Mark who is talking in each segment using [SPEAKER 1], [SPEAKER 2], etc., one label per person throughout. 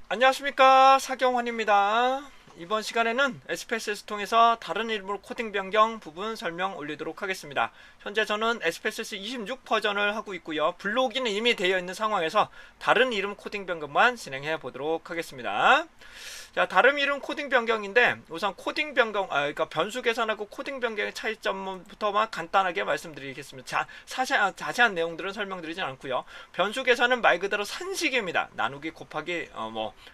[SPEAKER 1] 안녕하십니까, 사경환입니다. 이번 시간에는 SPSS 통해서 다른 이름으로 코딩 변경 부분 설명 올리도록 하겠습니다. 현재 저는 SPSS 26 버전을 하고 있고요. 블로그는 이미 되어 있는 상황에서 다른 이름 코딩 변경만 진행해 보도록 하겠습니다. 자, 다른 이름 코딩 변경인데 우선 코딩 변경, 그러니까 변수 계산하고 코딩 변경의 차이점부터만 간단하게 말씀드리겠습니다. 자세한 내용들은 설명드리진 않고요. 변수 계산은 말 그대로 산식입니다. 나누기 곱하기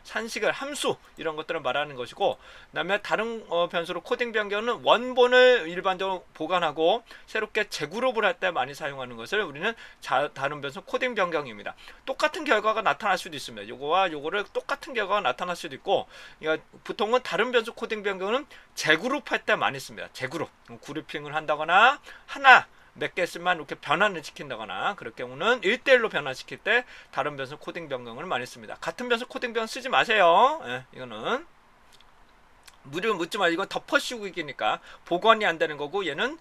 [SPEAKER 1] 산식을 함수 이런 것들을 말하는 것이고, 그다음에 다른 변수로 코딩 변경은 원본을 일반적으로 보관하고 새롭게 재그룹을 할 때 많이 사용하는 것을 우리는 다른 변수 코딩 변경입니다. 똑같은 결과가 나타날 수도 있습니다. 요거와 요거를 똑같은 결과가 나타날 수도 있고, 그러니까 보통은 다른 변수 코딩 변경은 재그룹 할 때 많이 씁니다. 재그룹, 그룹핑을 한다거나 하나 몇 개씩만 이렇게 변환을 시킨다거나, 그럴 경우는 1대1로 변환시킬 때 다른 변수 코딩 변경을 많이 씁니다. 같은 변수 코딩 변경 쓰지 마세요. 이거는 무료 묻지 마. 이건 덮어씌우기니까 보관이 안 되는 거고, 얘는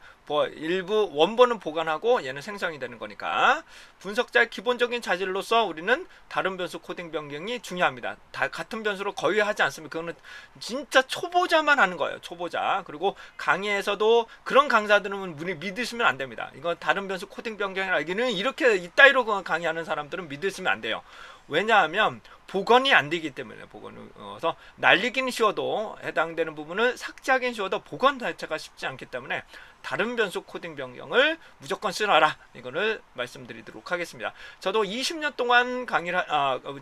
[SPEAKER 1] 일부 원본은 보관하고 얘는 생성이 되는 거니까 분석자의 기본적인 자질로서 우리는 다른 변수 코딩 변경이 중요합니다. 같은 변수로 거의 하지 않습니다. 그거는 진짜 초보자만 하는 거예요. 초보자. 그리고 강의에서도 그런 강사들은 믿으시면 안 됩니다. 이건 다른 변수 코딩 변경이라, 이게는 이렇게 이따위로 강의하는 사람들은 믿으시면 안 돼요. 왜냐하면 복원이 안 되기 때문에. 복원을 날리기는 쉬워도, 해당되는 부분을 삭제하기는 쉬워도 복원 자체가 쉽지 않기 때문에 다른 변수 코딩 변경을 무조건 쓰라라, 이거를 말씀드리도록 하겠습니다. 저도 20년 동안 강의를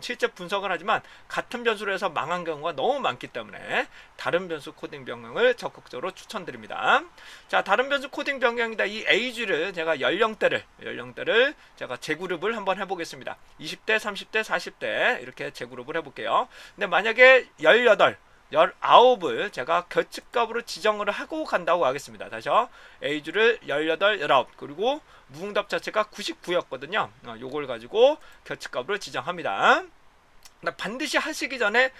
[SPEAKER 1] 실제 분석을 하지만 같은 변수로 해서 망한 경우가 너무 많기 때문에 다른 변수 코딩 변경을 적극적으로 추천드립니다. 자, 다른 변수 코딩 변경이다. 이 age를 제가 연령대를 제가 재그룹을 한번 해보겠습니다. 20대, 30대, 40대 이렇게 재그룹을 해볼게요. 근데 만약에 18, 19을 제가 결집값으로 지정을 하고 간다고 하겠습니다. 다시요. age를 18, 19, 그리고 무응답 자체가 99였거든요. 요걸 가지고 결집값으로 지정합니다. 반드시 하시기 전에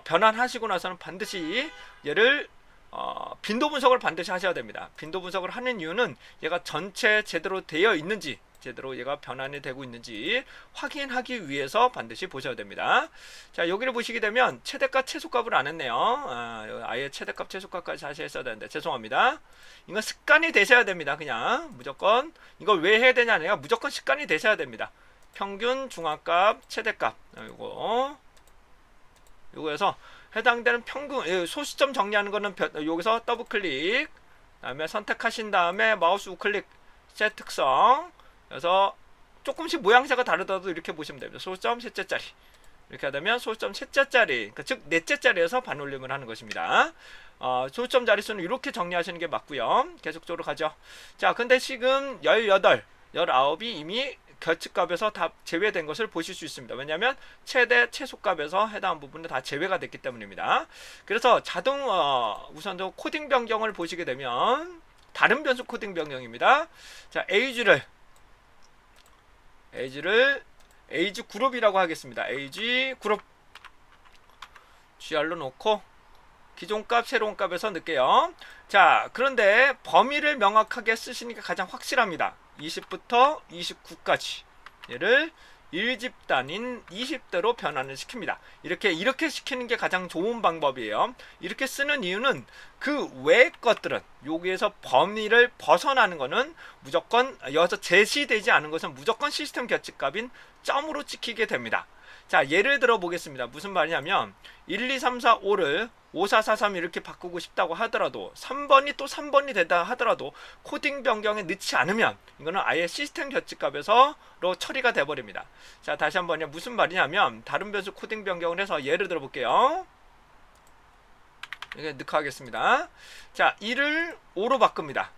[SPEAKER 1] 변환하시고 나서는 반드시 얘를 빈도 분석을 반드시 하셔야 됩니다. 빈도 분석을 하는 이유는 얘가 전체 제대로 되어 있는지, 제대로 얘가 변환이 되고 있는지 확인하기 위해서 반드시 보셔야 됩니다. 자, 여기를 보시게 되면 최대값 최소값을 안 했네요. 아예 최대값 최소값까지 다시 했어야 되는데 죄송합니다. 이건 습관이 되셔야 됩니다. 그냥 무조건 이걸 왜 해야 되냐면 무조건 습관이 되셔야 됩니다. 평균, 중앙값, 최대값, 요거에서 해당되는 평균, 소수점 정리하는 거는 여기서 더블 클릭, 다음에 선택하신 다음에 마우스 우클릭, 셋 특성. 그래서 조금씩 모양새가 다르더라도 이렇게 보시면 됩니다. 소수점 셋째짜리, 이렇게 하면 소수점 셋째짜리, 그러니까 즉 넷째짜리에서 반올림을 하는 것입니다. 소수점 자릿수는 이렇게 정리하시는 게 맞고요. 계속적으로 가죠. 자, 근데 지금 18, 19이 이미 결집값에서 다 제외된 것을 보실 수 있습니다. 왜냐하면 최대 최소값에서 해당 부분은 다 제외가 됐기 때문입니다. 그래서 우선 코딩 변경을 보시게 되면 다른 변수 코딩 변경입니다. 자, age 그룹이라고 하겠습니다. age 그룹 gr로 놓고 기존 값 새로운 값에서 넣을게요. 자, 그런데 범위를 명확하게 쓰시는 게 가장 확실합니다. 20부터 29까지 얘를 1집단인 20대로 변환을 시킵니다. 이렇게 시키는 게 가장 좋은 방법이에요. 이렇게 쓰는 이유는 그 외의 것들은, 여기에서 범위를 벗어나는 거는 무조건, 여기서 제시되지 않은 것은 무조건 시스템 결집값인 점으로 찍히게 됩니다. 자, 예를 들어 보겠습니다. 무슨 말이냐면 1, 2, 3, 4, 5를 5, 4, 4, 3 이렇게 바꾸고 싶다고 하더라도 3번이 또 3번이 된다 하더라도 코딩 변경에 넣지 않으면 이거는 아예 시스템 결집값에서로 처리가 돼 버립니다. 자, 다시 한번요. 무슨 말이냐면 다른 변수 코딩 변경을 해서 예를 들어 볼게요. 이렇게 넣고 하겠습니다. 자, 1을 5로 바꿉니다.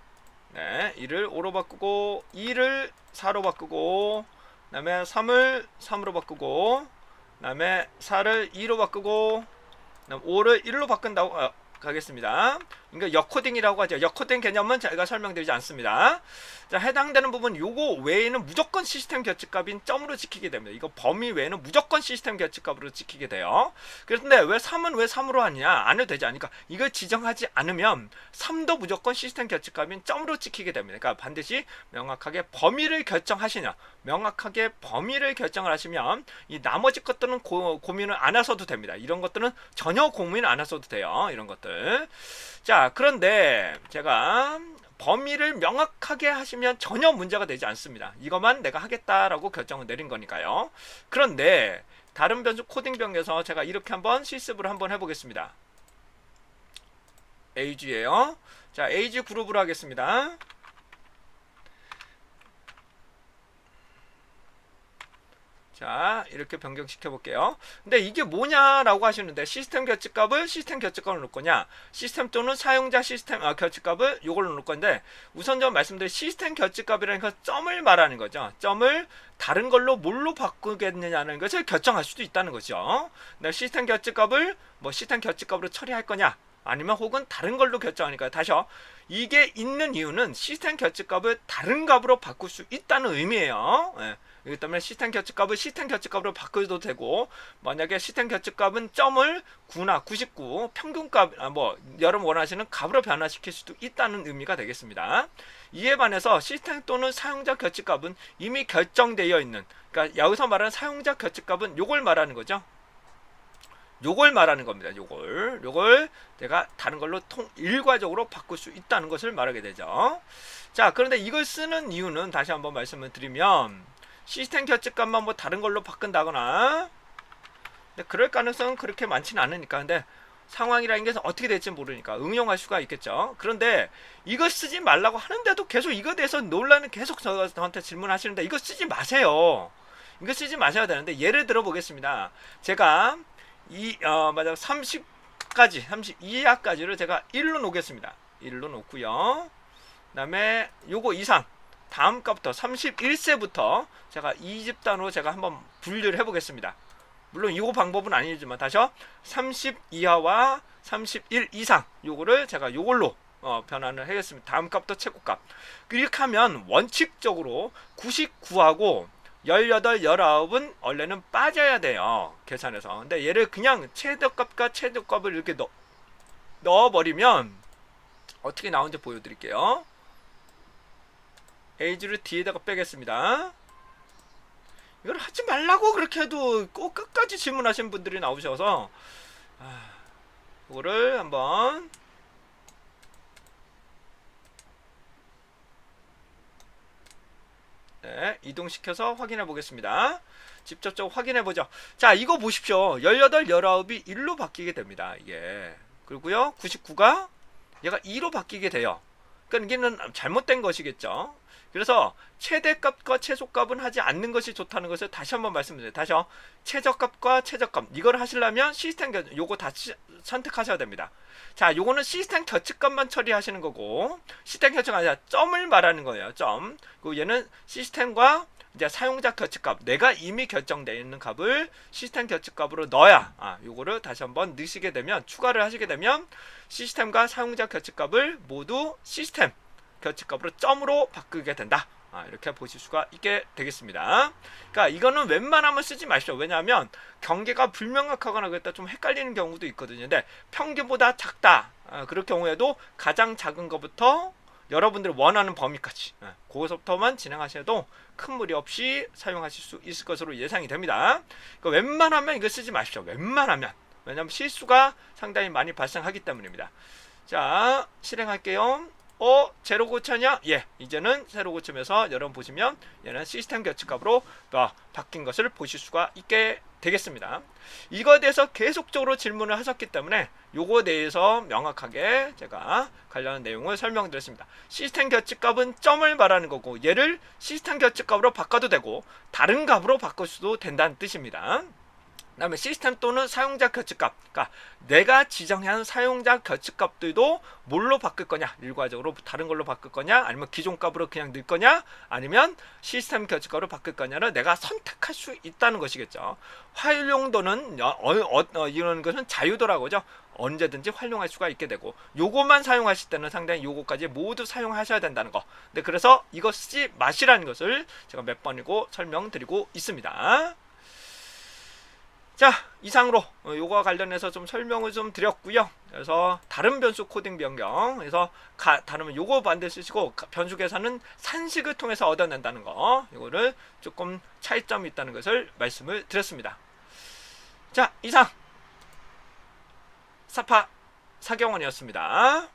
[SPEAKER 1] 네, 1을 5로 바꾸고 2를 4로 바꾸고, 그 다음에 3을 3으로 바꾸고, 그 다음에 4를 2로 바꾸고, 5를 1로 바꾼다고 가겠습니다. 그러니까 역코딩이라고 하죠. 역코딩 개념은 저희가 설명드리지 않습니다. 자, 해당되는 부분 요거 외에는 무조건 시스템 규칙값인 점으로 지키게 됩니다. 이거 범위 외에는 무조건 시스템 규칙값으로 지키게 돼요. 그런데 왜 3은 왜 3으로 하냐? 안 해도 되지 않으니까 이걸 지정하지 않으면 3도 무조건 시스템 규칙값인 점으로 지키게 됩니다. 그러니까 반드시 명확하게 범위를 결정하시냐. 명확하게 범위를 결정을 하시면 이 나머지 것들은 고민을 안 하셔도 됩니다. 이런 것들은 전혀 고민 안 하셔도 돼요. 이런 것들. 자, 그런데 제가 범위를 명확하게 하시면 전혀 문제가 되지 않습니다. 이것만 내가 하겠다라고 결정을 내린 거니까요. 그런데 다른 변수 코딩 변경에서 제가 이렇게 한번 실습을 한번 해보겠습니다. age예요. 자, age 그룹으로 하겠습니다. 자, 이렇게 변경시켜 볼게요. 근데 이게 뭐냐라고 하시는데 시스템 규칙값을 시스템 규칙값으로 놓을 거냐, 시스템 또는 사용자 시스템 규칙값을 요걸로 놓을 건데, 우선 좀 말씀드린 시스템 규칙값이라는 건 점을 말하는 거죠. 점을 다른 걸로 뭘로 바꾸겠느냐는 것을 결정할 수도 있다는 거죠. 내가 시스템 규칙값을 뭐 시스템 규칙값으로 처리할 거냐, 아니면 혹은 다른 걸로 결정하니까. 다시요, 이게 있는 이유는 시스템 규칙값을 다른 값으로 바꿀 수 있다는 의미예요. 예. 그렇기 때문에 시스템 규칙값을 시스템 규칙값으로 바꿔도 되고, 만약에 시스템 규칙값은 점을 9나 99 평균값 뭐 여러분 원하시는 값으로 변화시킬 수도 있다는 의미가 되겠습니다. 이에 반해서 시스템 또는 사용자 규칙값은 이미 결정되어 있는, 그러니까 여기서 말하는 사용자 규칙값은 요걸 말하는 거죠. 요걸 말하는 겁니다. 요걸 내가 다른 걸로 일괄적으로 바꿀 수 있다는 것을 말하게 되죠. 자, 그런데 이걸 쓰는 이유는 다시 한번 말씀을 드리면, 시스템 규칙값만 뭐 다른 걸로 바꾼다거나, 근데 그럴 가능성은 그렇게 많지는 않으니까. 근데 상황이라는 게 어떻게 될지 모르니까 응용할 수가 있겠죠. 그런데 이거 쓰지 말라고 하는데도 계속 이거에 대해서 논란을 계속 저한테 질문하시는데, 이거 쓰지 마세요. 이거 쓰지 마셔야 되는데, 예를 들어 보겠습니다. 제가 맞아, 30까지 32하까지를 제가 1로 놓겠습니다. 1로 놓고요. 그 다음에 요거 이상 다음 값부터 31세부터 제가 2집단으로 제가 한번 분류를 해보겠습니다. 물론 이 방법은 아니지만 다시요, 30 이하와 31 이상 요거를 제가 요걸로 변환을 하겠습니다. 다음 값부터 최고값. 이렇게 하면 원칙적으로 99하고 18, 19은 원래는 빠져야 돼요, 계산해서. 근데 얘를 그냥 최저값과 최저값을 이렇게 넣어버리면 어떻게 나오는지 보여드릴게요. age를 뒤에다가 빼겠습니다. 이걸 하지 말라고 그렇게 해도 꼭 끝까지 질문하시는 분들이 나오셔서, 이거를 한번 이동시켜서 확인해 보겠습니다. 직접적으로 확인해 보죠. 자, 이거 보십시오. 18, 19이 1로 바뀌게 됩니다. 이게. 그리고요, 99가 얘가 2로 바뀌게 돼요. 그러니까 이게는 잘못된 것이겠죠. 그래서 최대값과 최소값은 하지 않는 것이 좋다는 것을 다시 한번 말씀드려요. 다시요, 최저값과 최저값 이걸 하시려면 시스템 요거 다 선택하셔야 됩니다. 자, 요거는 시스템 규칙값만 처리하시는 거고, 시스템 규칙 아니라 점을 말하는 거예요. 점. 그리고 얘는 시스템과 이제 사용자 규칙값, 내가 이미 결정되어 있는 값을 시스템 규칙값으로 넣어야, 요거를 다시 한번 넣으시게 되면, 추가를 하시게 되면 시스템과 사용자 규칙값을 모두 시스템 규칙값으로 점으로 바꾸게 된다. 이렇게 보실 수가 있게 되겠습니다. 그러니까 이거는 웬만하면 쓰지 마십시오. 왜냐하면 경계가 불명확하거나 그랬다 좀 헷갈리는 경우도 있거든요. 근데 평균보다 작다, 그럴 경우에도 가장 작은 것부터 여러분들이 원하는 범위까지, 거기서부터만 진행하셔도 큰 무리 없이 사용하실 수 있을 것으로 예상이 됩니다. 그러니까 웬만하면 이거 쓰지 마십시오. 웬만하면. 왜냐하면 실수가 상당히 많이 발생하기 때문입니다. 자, 실행할게요. 제로 고쳤냐? 예, 이제는 세로 고치면서 여러분 보시면 얘는 시스템 규칙값으로 바뀐 것을 보실 수가 있게 되겠습니다. 이거에 대해서 계속적으로 질문을 하셨기 때문에 요거에 대해서 명확하게 제가 관련 내용을 설명드렸습니다. 시스템 규칙값은 점을 말하는 거고, 얘를 시스템 규칙값으로 바꿔도 되고 다른 값으로 바꿀 수도 된다는 뜻입니다. 그다음에 시스템 또는 사용자 결측값. 그러니까 내가 지정한 사용자 결측값들도 뭘로 바꿀 거냐? 일괄적으로 다른 걸로 바꿀 거냐? 아니면 기존 값으로 그냥 넣을 거냐? 아니면 시스템 결측값으로 바꿀 거냐를 내가 선택할 수 있다는 것이겠죠. 활용도는 이런 것은 자유도라고 하죠. 언제든지 활용할 수가 있게 되고, 요것만 사용하실 때는 상당히 요거까지 모두 사용하셔야 된다는 거. 네, 그래서 이거 쓰지 마시라는 것을 제가 몇 번이고 설명드리고 있습니다. 자, 이상으로 요거와 관련해서 좀 설명을 좀 드렸고요. 그래서 다른 변수 코딩 변경, 그래서 다르면 요거 반드시 쓰시고, 변수 계산은 산식을 통해서 얻어낸다는 거, 이거를 조금 차이점이 있다는 것을 말씀을 드렸습니다. 자, 이상 사파 사경원이었습니다.